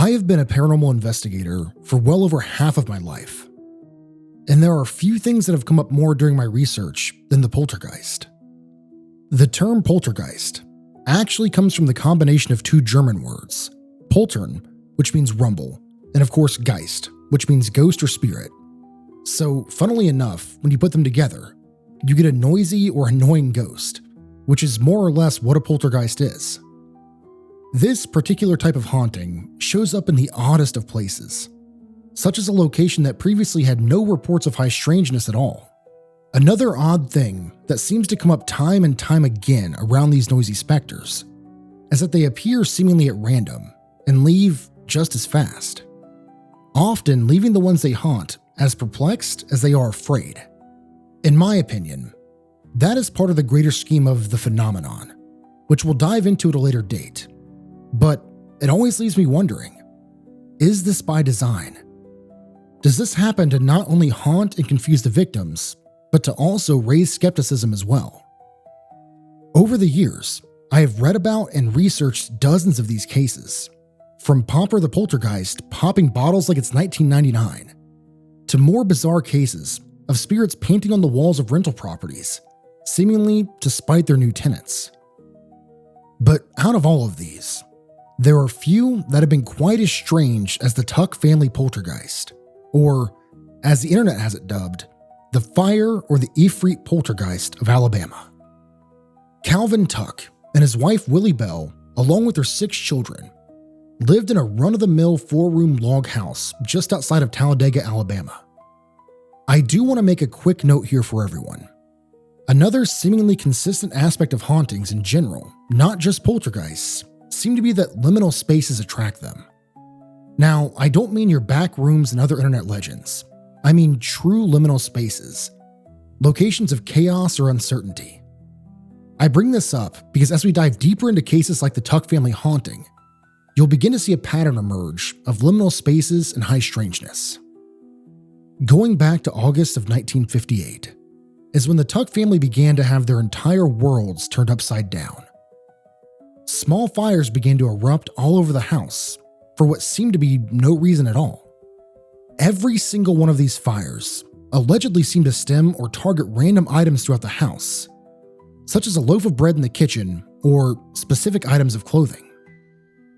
I have been a paranormal investigator for well over half of my life, and there are few things that have come up more during my research than the poltergeist. The term poltergeist actually comes from the combination of two German words, Poltern, which means rumble, and of course Geist, which means ghost or spirit. So, funnily enough, when you put them together, you get a noisy or annoying ghost, which is more or less what a poltergeist is. This particular type of haunting shows up in the oddest of places, such as a location that previously had no reports of high strangeness at all. Another odd thing that seems to come up time and time again around these noisy specters is that they appear seemingly at random and leave just as fast, often leaving the ones they haunt as perplexed as they are afraid. In my opinion, that is part of the greater scheme of the phenomenon, which we'll dive into at a later date. But it always leaves me wondering, is this by design? Does this happen to not only haunt and confuse the victims, but to also raise skepticism as well? Over the years, I have read about and researched dozens of these cases, from Pomper the Poltergeist popping bottles like it's 1999, to more bizarre cases of spirits painting on the walls of rental properties, seemingly to spite their new tenants. But out of all of these, there are few that have been quite as strange as the Tuck family poltergeist, or, as the internet has it dubbed, the fire or the Ifrit poltergeist of Alabama. Calvin Tuck and his wife Willie Bell, along with their 6 children, lived in a run-of-the-mill 4-room log house just outside of Talladega, Alabama. I do want to make a quick note here for everyone. Another seemingly consistent aspect of hauntings in general, not just poltergeists, seem to be that liminal spaces attract them. Now, I don't mean your back rooms and other internet legends. I mean true liminal spaces, locations of chaos or uncertainty. I bring this up because as we dive deeper into cases like the Tuck family haunting, you'll begin to see a pattern emerge of liminal spaces and high strangeness. Going back to August of 1958 is when the Tuck family began to have their entire worlds turned upside down. Small fires began to erupt all over the house for what seemed to be no reason at all. Every single one of these fires allegedly seemed to stem or target random items throughout the house, such as a loaf of bread in the kitchen or specific items of clothing.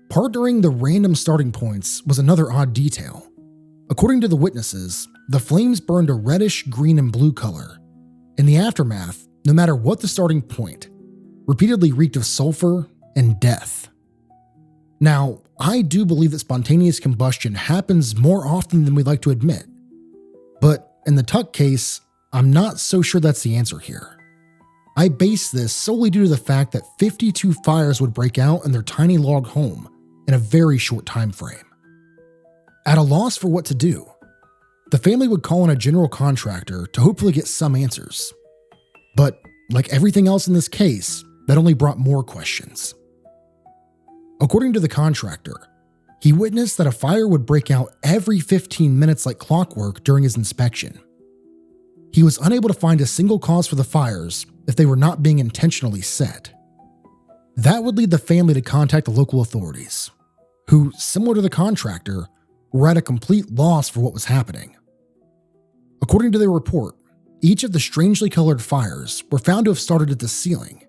Partnering the random starting points was another odd detail. According to the witnesses, the flames burned a reddish green and blue color. In the aftermath, no matter what the starting point, repeatedly reeked of sulfur and death. Now, I do believe that spontaneous combustion happens more often than we'd like to admit. But in the Tuck case, I'm not so sure that's the answer here. I base this solely due to the fact that 52 fires would break out in their tiny log home in a very short time frame. At a loss for what to do, the family would call in a general contractor to hopefully get some answers. But like everything else in this case, that only brought more questions. According to the contractor, he witnessed that a fire would break out every 15 minutes like clockwork during his inspection. He was unable to find a single cause for the fires if they were not being intentionally set. That would lead the family to contact the local authorities, who, similar to the contractor, were at a complete loss for what was happening. According to their report, each of the strangely colored fires were found to have started at the ceiling.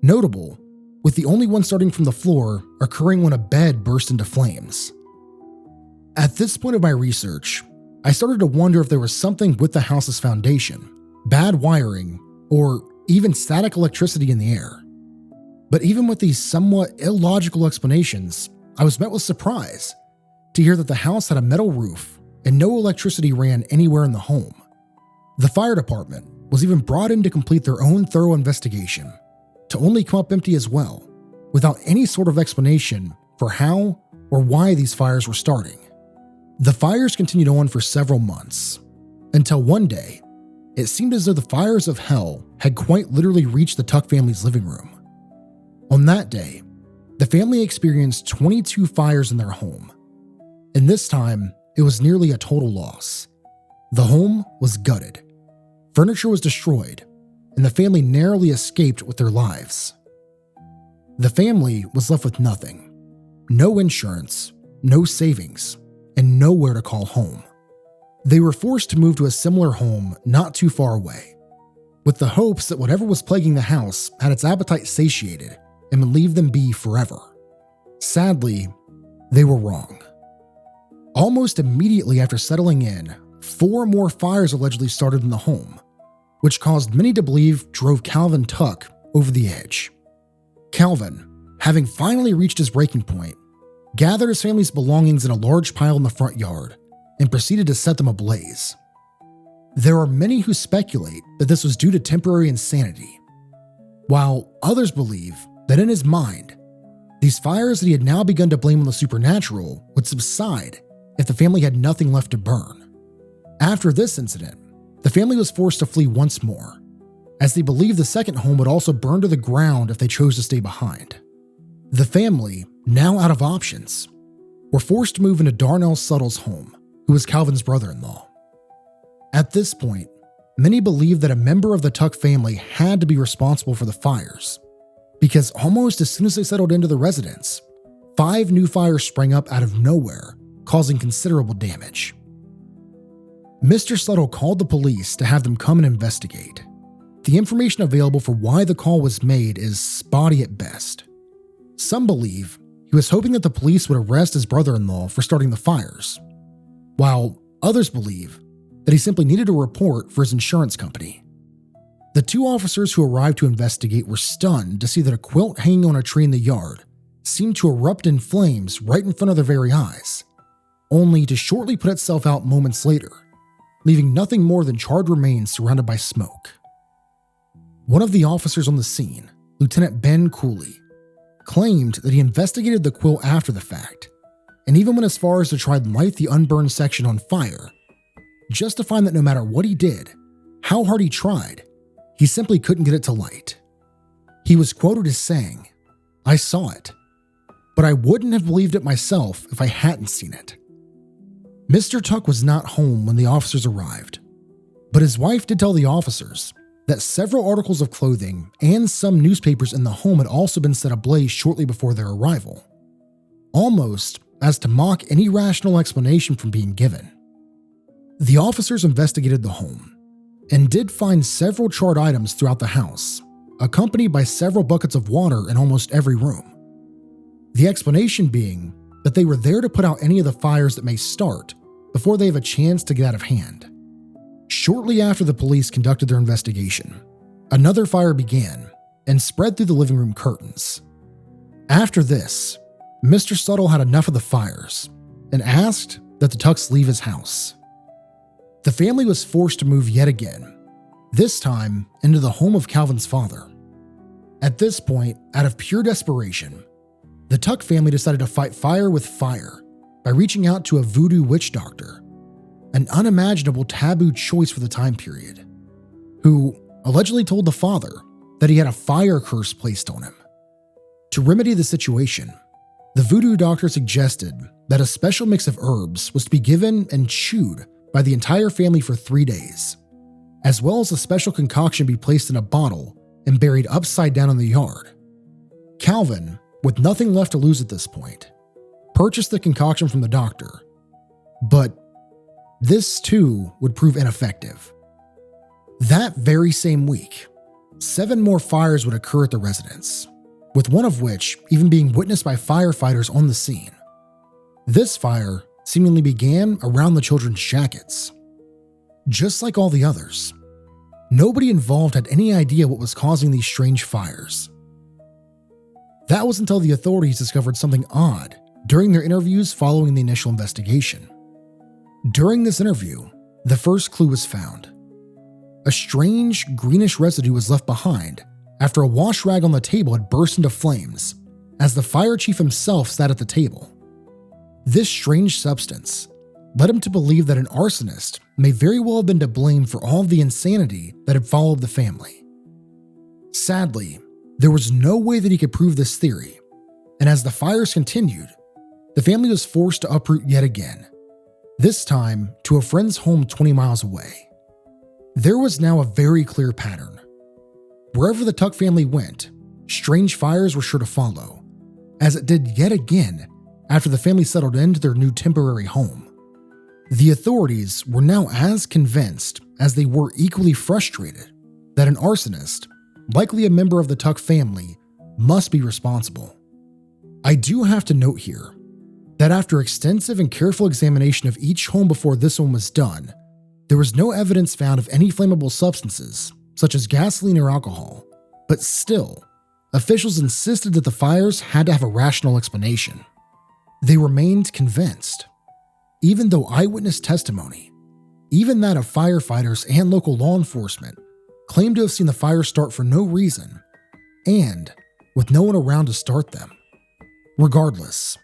Notable, with the only one starting from the floor occurring when a bed burst into flames. At this point of my research, I started to wonder if there was something with the house's foundation, bad wiring, or even static electricity in the air. But even with these somewhat illogical explanations, I was met with surprise to hear that the house had a metal roof and no electricity ran anywhere in the home. The fire department was even brought in to complete their own thorough investigation, to only come up empty as well, without any sort of explanation for how or why these fires were starting. The fires continued on for several months, until one day, it seemed as though the fires of hell had quite literally reached the Tuck family's living room. On that day, the family experienced 22 fires in their home, and this time, it was nearly a total loss. The home was gutted, furniture was destroyed, and the family narrowly escaped with their lives. The family was left with nothing. No insurance, no savings, and nowhere to call home. They were forced to move to a similar home not too far away, with the hopes that whatever was plaguing the house had its appetite satiated and would leave them be forever. Sadly, they were wrong. Almost immediately after settling in, 4 more fires allegedly started in the home, which caused many to believe drove Calvin Tuck over the edge. Calvin, having finally reached his breaking point, gathered his family's belongings in a large pile in the front yard and proceeded to set them ablaze. There are many who speculate that this was due to temporary insanity, while others believe that in his mind, these fires that he had now begun to blame on the supernatural would subside if the family had nothing left to burn. After this incident, the family was forced to flee once more, as they believed the second home would also burn to the ground if they chose to stay behind. The family, now out of options, were forced to move into Darnell Suttle's home, who was Calvin's brother-in-law. At this point, many believed that a member of the Tuck family had to be responsible for the fires, because almost as soon as they settled into the residence, 5 new fires sprang up out of nowhere, causing considerable damage. Mr. Suttle called the police to have them come and investigate. The information available for why the call was made is spotty at best. Some believe he was hoping that the police would arrest his brother-in-law for starting the fires, while others believe that he simply needed a report for his insurance company. The 2 officers who arrived to investigate were stunned to see that a quilt hanging on a tree in the yard seemed to erupt in flames right in front of their very eyes, only to shortly put itself out moments later, leaving nothing more than charred remains surrounded by smoke. One of the officers on the scene, Lieutenant Ben Cooley, claimed that he investigated the quilt after the fact, and even went as far as to try to light the unburned section on fire, just to find that no matter what he did, how hard he tried, he simply couldn't get it to light. He was quoted as saying, "I saw it, but I wouldn't have believed it myself if I hadn't seen it." Mr. Tuck was not home when the officers arrived, but his wife did tell the officers that several articles of clothing and some newspapers in the home had also been set ablaze shortly before their arrival, almost as to mock any rational explanation from being given. The officers investigated the home and did find several charred items throughout the house, accompanied by several buckets of water in almost every room. The explanation being that they were there to put out any of the fires that may start before they have a chance to get out of hand. Shortly after the police conducted their investigation, another fire began and spread through the living room curtains. After this, Mr. Suttle had enough of the fires and asked that the Tucks leave his house. The family was forced to move yet again, this time into the home of Calvin's father. At this point, out of pure desperation, the Tuck family decided to fight fire with fire by reaching out to a voodoo witch doctor, an unimaginable taboo choice for the time period, who allegedly told the father that he had a fire curse placed on him. To remedy the situation, the voodoo doctor suggested that a special mix of herbs was to be given and chewed by the entire family for 3 days, as well as a special concoction be placed in a bottle and buried upside down in the yard. Calvin, with nothing left to lose at this point, purchased the concoction from the doctor, but this too would prove ineffective. That very same week, 7 more fires would occur at the residence, with one of which even being witnessed by firefighters on the scene. This fire seemingly began around the children's jackets. Just like all the others, nobody involved had any idea what was causing these strange fires. That was until the authorities discovered something odd during their interviews following the initial investigation. During this interview, the first clue was found. A strange greenish residue was left behind after a wash rag on the table had burst into flames as the fire chief himself sat at the table. This strange substance led him to believe that an arsonist may very well have been to blame for all of the insanity that had followed the family. Sadly, there was no way that he could prove this theory, and as the fires continued, the family was forced to uproot yet again, this time to a friend's home 20 miles away. There was now a very clear pattern. Wherever the Tuck family went, strange fires were sure to follow, as it did yet again after the family settled into their new temporary home. The authorities were now as convinced as they were equally frustrated that an arsonist, likely a member of the Tuck family, must be responsible. I do have to note here that after extensive and careful examination of each home before this one was done, there was no evidence found of any flammable substances, such as gasoline or alcohol, but still, officials insisted that the fires had to have a rational explanation. They remained convinced, even though eyewitness testimony, even that of firefighters and local law enforcement, claimed to have seen the fire start for no reason, and with no one around to start them. Regardless,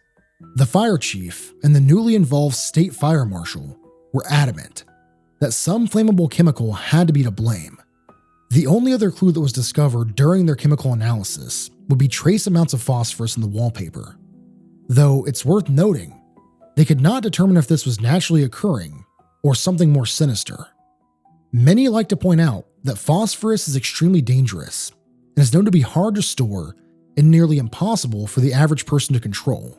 the fire chief and the newly involved state fire marshal were adamant that some flammable chemical had to be to blame. The only other clue that was discovered during their chemical analysis would be trace amounts of phosphorus in the wallpaper. Though it's worth noting, they could not determine if this was naturally occurring or something more sinister. Many like to point out that phosphorus is extremely dangerous and is known to be hard to store and nearly impossible for the average person to control,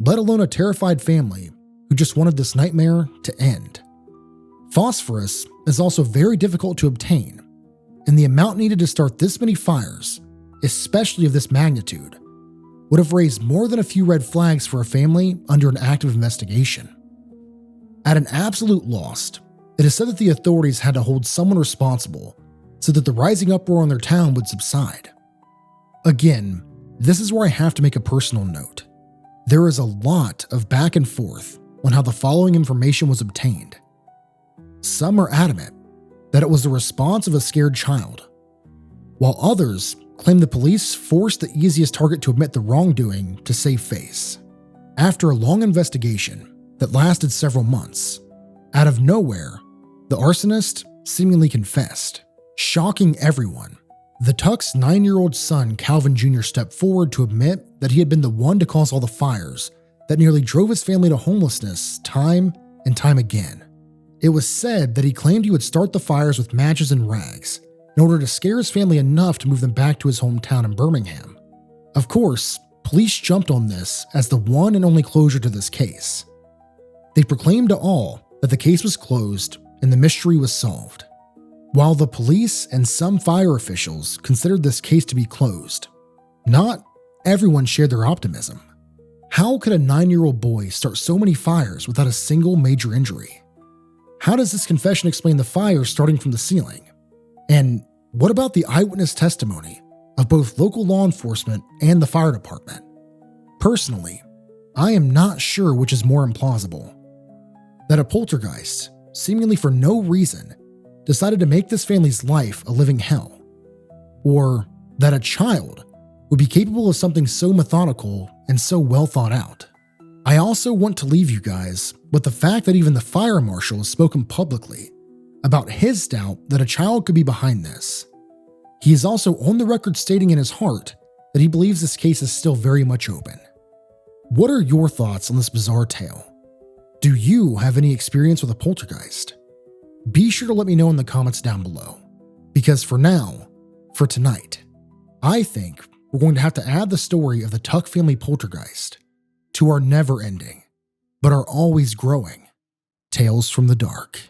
let alone a terrified family who just wanted this nightmare to end. Phosphorus is also very difficult to obtain, and the amount needed to start this many fires, especially of this magnitude, would have raised more than a few red flags for a family under an active investigation. At an absolute loss, it is said that the authorities had to hold someone responsible so that the rising uproar in their town would subside. Again, this is where I have to make a personal note. There is a lot of back and forth on how the following information was obtained. Some are adamant that it was the response of a scared child, while others claim the police forced the easiest target to admit the wrongdoing to save face. After a long investigation that lasted several months, out of nowhere, the arsonist seemingly confessed, shocking everyone. The Tuck's 9-year-old son, Calvin Jr., stepped forward to admit that he had been the one to cause all the fires that nearly drove his family to homelessness time and time again. It was said that he claimed he would start the fires with matches and rags in order to scare his family enough to move them back to his hometown in Birmingham. Of course, police jumped on this as the one and only closure to this case. They proclaimed to all that the case was closed and the mystery was solved. While the police and some fire officials considered this case to be closed, not everyone shared their optimism. How could a 9-year-old boy start so many fires without a single major injury? How does this confession explain the fire starting from the ceiling? And what about the eyewitness testimony of both local law enforcement and the fire department? Personally, I am not sure which is more implausible. That a poltergeist, seemingly for no reason, decided to make this family's life a living hell, or that a child would be capable of something so methodical and so well thought out. I also want to leave you guys with the fact that even the fire marshal has spoken publicly about his doubt that a child could be behind this. He is also on the record stating in his heart that he believes this case is still very much open. What are your thoughts on this bizarre tale? Do you have any experience with a poltergeist? Be sure to let me know in the comments down below, because for now, for tonight, I think we're going to have to add the story of the Tuck family poltergeist to our never-ending, but are always growing Tales from the Dark.